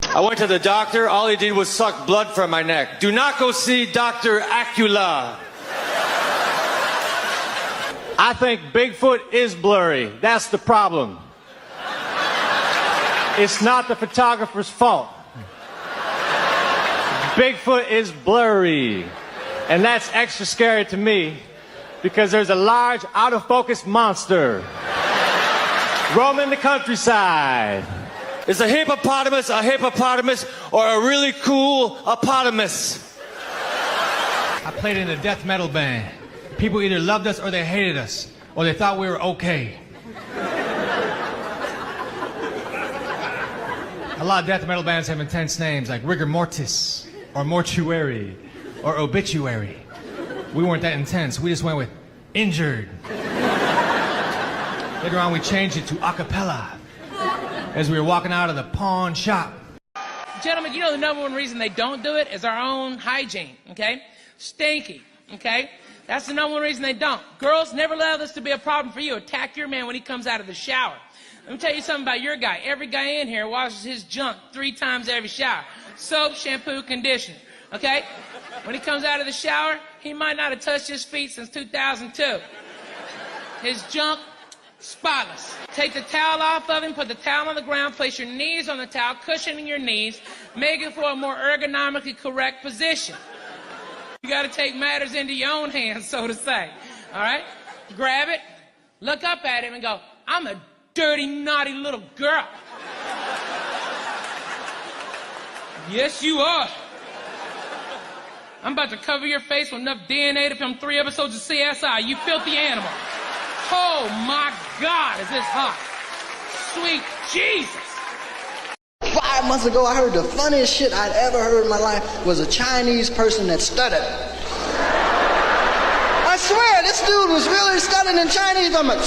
I went to the doctor. All he did was suck blood from my neck. Do not go see Dr. Acula. I think Bigfoot is blurry. That's the problem. It's not the photographer's fault. Bigfoot is blurry. And that's extra scary to me because there's a large, out-of-focus monster roaming the countryside. Is a hippopotamus, or a really cool hippopotamus? I played in a death metal band. People either loved us or they hated us, or they thought we were okay. A lot of death metal bands have intense names like Rigor Mortis, or Mortuary, or Obituary. We weren't that intense. We just went with Injured. Later on, we changed it to Acapella as we were walking out of the pawn shop. Gentlemen, you know the number one reason they don't do it is our own hygiene, okay? Stinky, okay? That's the number one reason they don't. Girls, never allow this to be a problem for you. Attack your man when he comes out of the shower. Let me tell you something about your guy. Every guy in here washes his junk 3 times every shower. Soap, shampoo, conditioner, okay? When he comes out of the shower, he might not have touched his feet since 2002. His junk, spotless. Take the towel off of him, put the towel on the ground, place your knees on the towel, cushioning your knees, make it for a more ergonomically correct position. You got to take matters into your own hands, so to say. All right? Grab it, look up at him and go, I'm a dirty, naughty little girl. Yes, you are. I'm about to cover your face with enough DNA to film 3 episodes of CSI, you filthy animal. Oh my God, is this hot? Sweet Jesus. 5 months ago, I heard the funniest shit I'd ever heard in my life was a Chinese person that stuttered. I swear, this dude was really stuttering in Chinese. I'm like,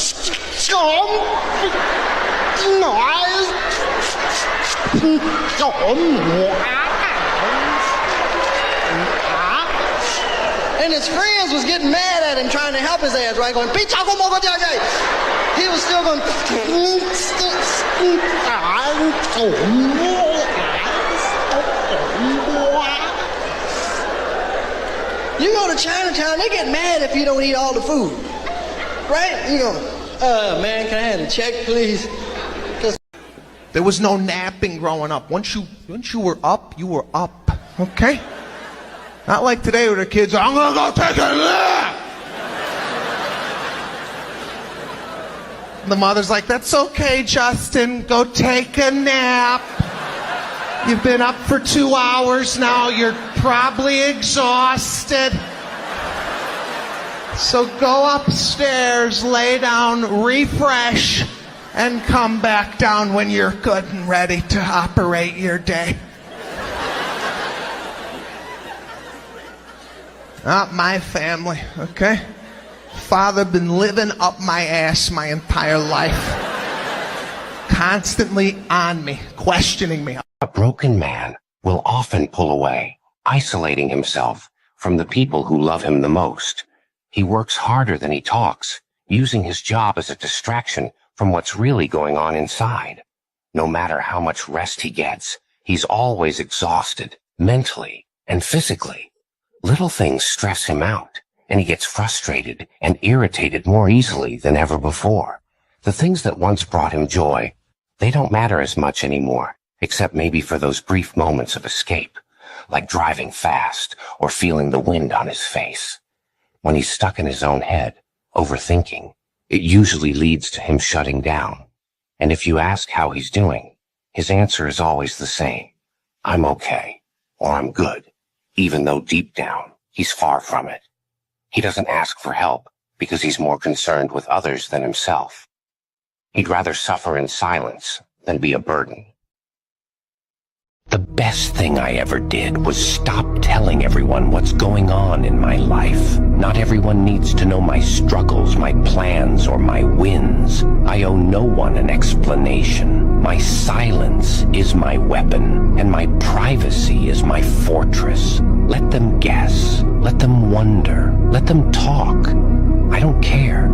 and his friends was getting mad at him, trying to help his ass, right? Going, he was still going, you go to Chinatown, they get mad if you don't eat all the food, right? You go, man, can I have a check, please? There was no napping growing up. Once you were up, you were up, okay? Not like today where the kids are, I'm gonna go take a nap! The mother's like, that's okay, Justin, go take a nap. You've been up for 2 hours now, you're probably exhausted. So go upstairs, lay down, refresh, and come back down when you're good and ready to operate your day. Not my family, okay? Father been living up my ass my entire life. Constantly on me, questioning me. A broken man will often pull away, isolating himself from the people who love him the most. He works harder than he talks, using his job as a distraction from what's really going on inside. No matter how much rest he gets, he's always exhausted, mentally and physically. Little things stress him out, and he gets frustrated and irritated more easily than ever before. The things that once brought him joy, they don't matter as much anymore, except maybe for those brief moments of escape, like driving fast or feeling the wind on his face. When he's stuck in his own head, overthinking, it usually leads to him shutting down. And if you ask how he's doing, his answer is always the same. I'm okay, or I'm good. Even though deep down, he's far from it. He doesn't ask for help because he's more concerned with others than himself. He'd rather suffer in silence than be a burden. The best thing I ever did was stop telling everyone what's going on in my life. Not everyone needs to know my struggles, my plans, or my wins. I owe no one an explanation. My silence is my weapon, and my privacy is my fortress. Let them guess. Let them wonder. Let them talk. I don't care.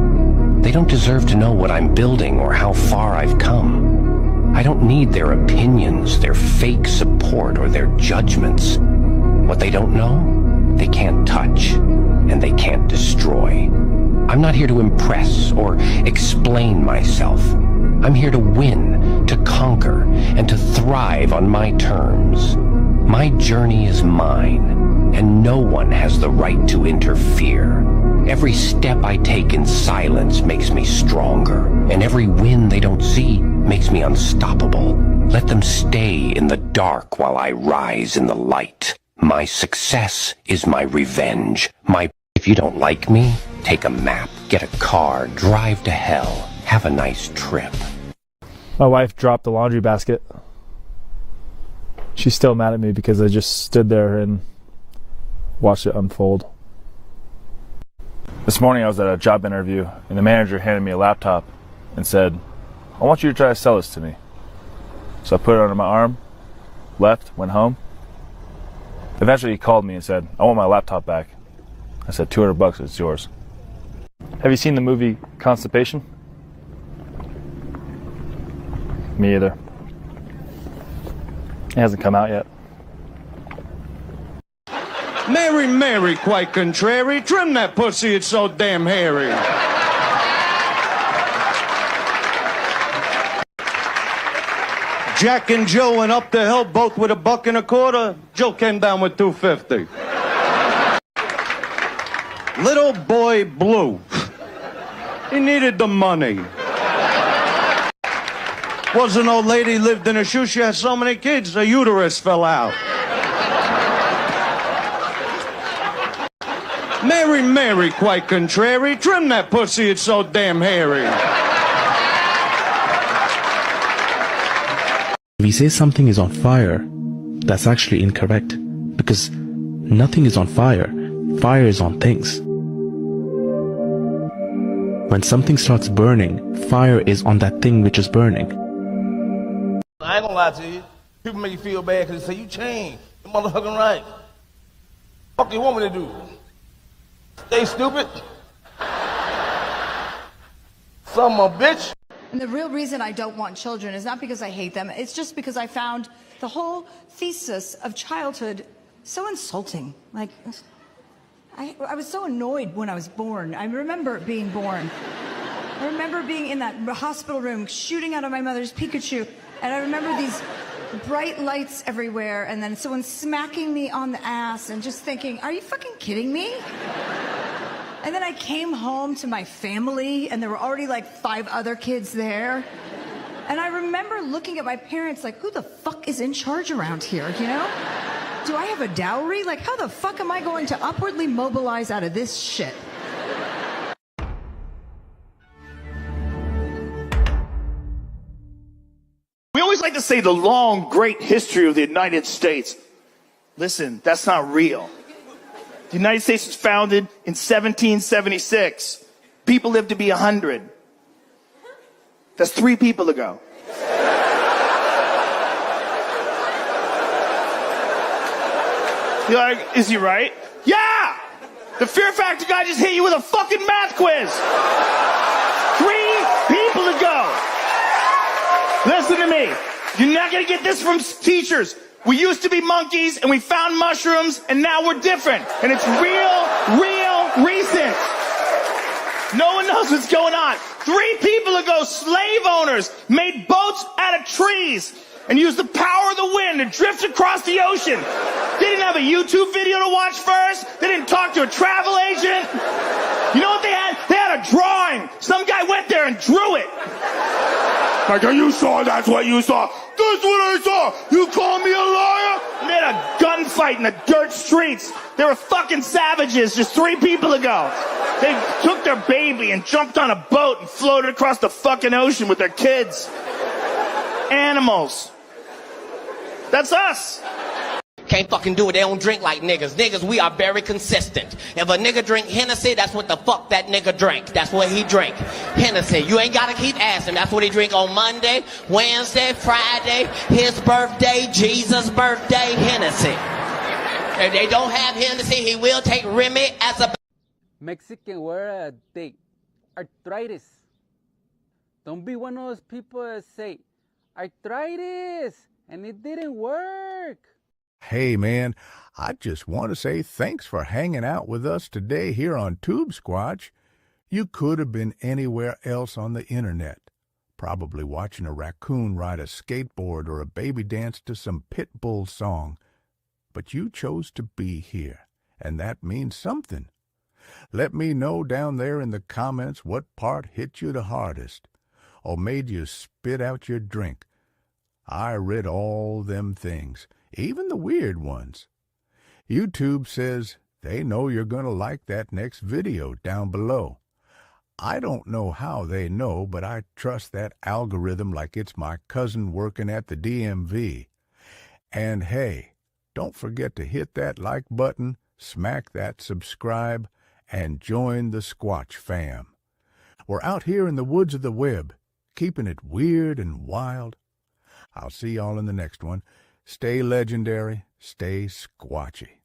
They don't deserve to know what I'm building or how far I've come. I don't need their opinions, their fake support, or their judgments. What they don't know, they can't touch, and they can't destroy. I'm not here to impress or explain myself. I'm here to win, to conquer, and to thrive on my terms. My journey is mine, and no one has the right to interfere. Every step I take in silence makes me stronger, and every win they don't see makes me unstoppable. Let them stay in the dark while I rise in the light. My success is my revenge. If you don't like me, take a map, get a car, drive to hell. Have a nice trip. My wife dropped the laundry basket. She's still mad at me because I just stood there and watched it unfold. This morning I was at a job interview and the manager handed me a laptop and said, "I want you to try to sell this to me." So I put it under my arm, left, went home. Eventually he called me and said, "I want my laptop back." I said, $200, it's yours. Have you seen the movie Constipation? Me either. It hasn't come out yet. Mary, Mary, quite contrary. Trim that pussy, it's so damn hairy. Jack and Joe went up the hill, both with $1.25. Joe came down with $2.50. Little boy Blue. He needed the money. Was an old lady, lived in a shoe. She had so many kids, her uterus fell out. Mary, Mary, quite contrary. Trim that pussy, it's so damn hairy. If we say something is on fire, that's actually incorrect. Because nothing is on fire. Fire is on things. When something starts burning, fire is on that thing which is burning. I ain't gonna lie to you. People make you feel bad because they say you changed. You motherfucking right. What do you want me to do? Stay stupid? Son of a bitch. And the real reason I don't want children is not because I hate them. It's just because I found the whole thesis of childhood so insulting. Like, I was so annoyed when I was born. I remember being born. I remember being in that hospital room shooting out of my mother's Pikachu. And I remember these bright lights everywhere and then someone smacking me on the ass and just thinking, are you fucking kidding me? And then I came home to my family and there were already like 5 other kids there. And I remember looking at my parents like, who the fuck is in charge around here, you know? Do I have a dowry? Like, how the fuck am I going to upwardly mobilize out of this shit? We always like to say the long, great history of the United States. Listen, that's not real. The United States was founded in 1776. People lived to be 100. That's 3 people ago. You're like, is he right? Yeah! The Fear Factor guy just hit you with a fucking math quiz. 3 people ago. Listen to me. You're not gonna get this from teachers. We used to be monkeys and we found mushrooms and now we're different. And it's real recent. No one knows what's going on. 3 people ago, slave owners made boats out of trees and used the power of the wind to drift across the ocean. They didn't have a YouTube video to watch first. They didn't talk to a travel agent. You know what they had? They had a drawing. Some guy went there and drew it. Like, you saw, that's what you saw. That's what I saw. You call me a liar? And they had a gunfight in the dirt streets. They were fucking savages just 3 people ago. They took their baby and jumped on a boat and floated across the fucking ocean with their kids. Animals. That's us. Can't fucking do it. They don't drink like niggas. Niggas, we are very consistent. If a nigga drink Hennessy, that's what the fuck that nigga drink. That's what he drink. Hennessy. You ain't gotta keep asking. That's what he drink on Monday, Wednesday, Friday, his birthday, Jesus' birthday, Hennessy. If they don't have Hennessy, he will take Remy as a... Mexican word date. Arthritis. Don't be one of those people that say, I tried this and it didn't work. Hey, man, I just want to say thanks for hanging out with us today here on Tube Squatch. You could have been anywhere else on the internet, probably watching a raccoon ride a skateboard or a baby dance to some Pitbull song. But you chose to be here, and that means something. Let me know down there in the comments what part hit you the hardest, or made you spit out your drink. I read all them things, even the weird ones. YouTube says they know you're going to like that next video down below. I don't know how they know, but I trust that algorithm like it's my cousin working at the DMV. And hey, don't forget to hit that like button, smack that subscribe, and join the Squatch fam. We're out here in the woods of the web, keeping it weird and wild. I'll see y'all in the next one. Stay legendary, stay squatchy.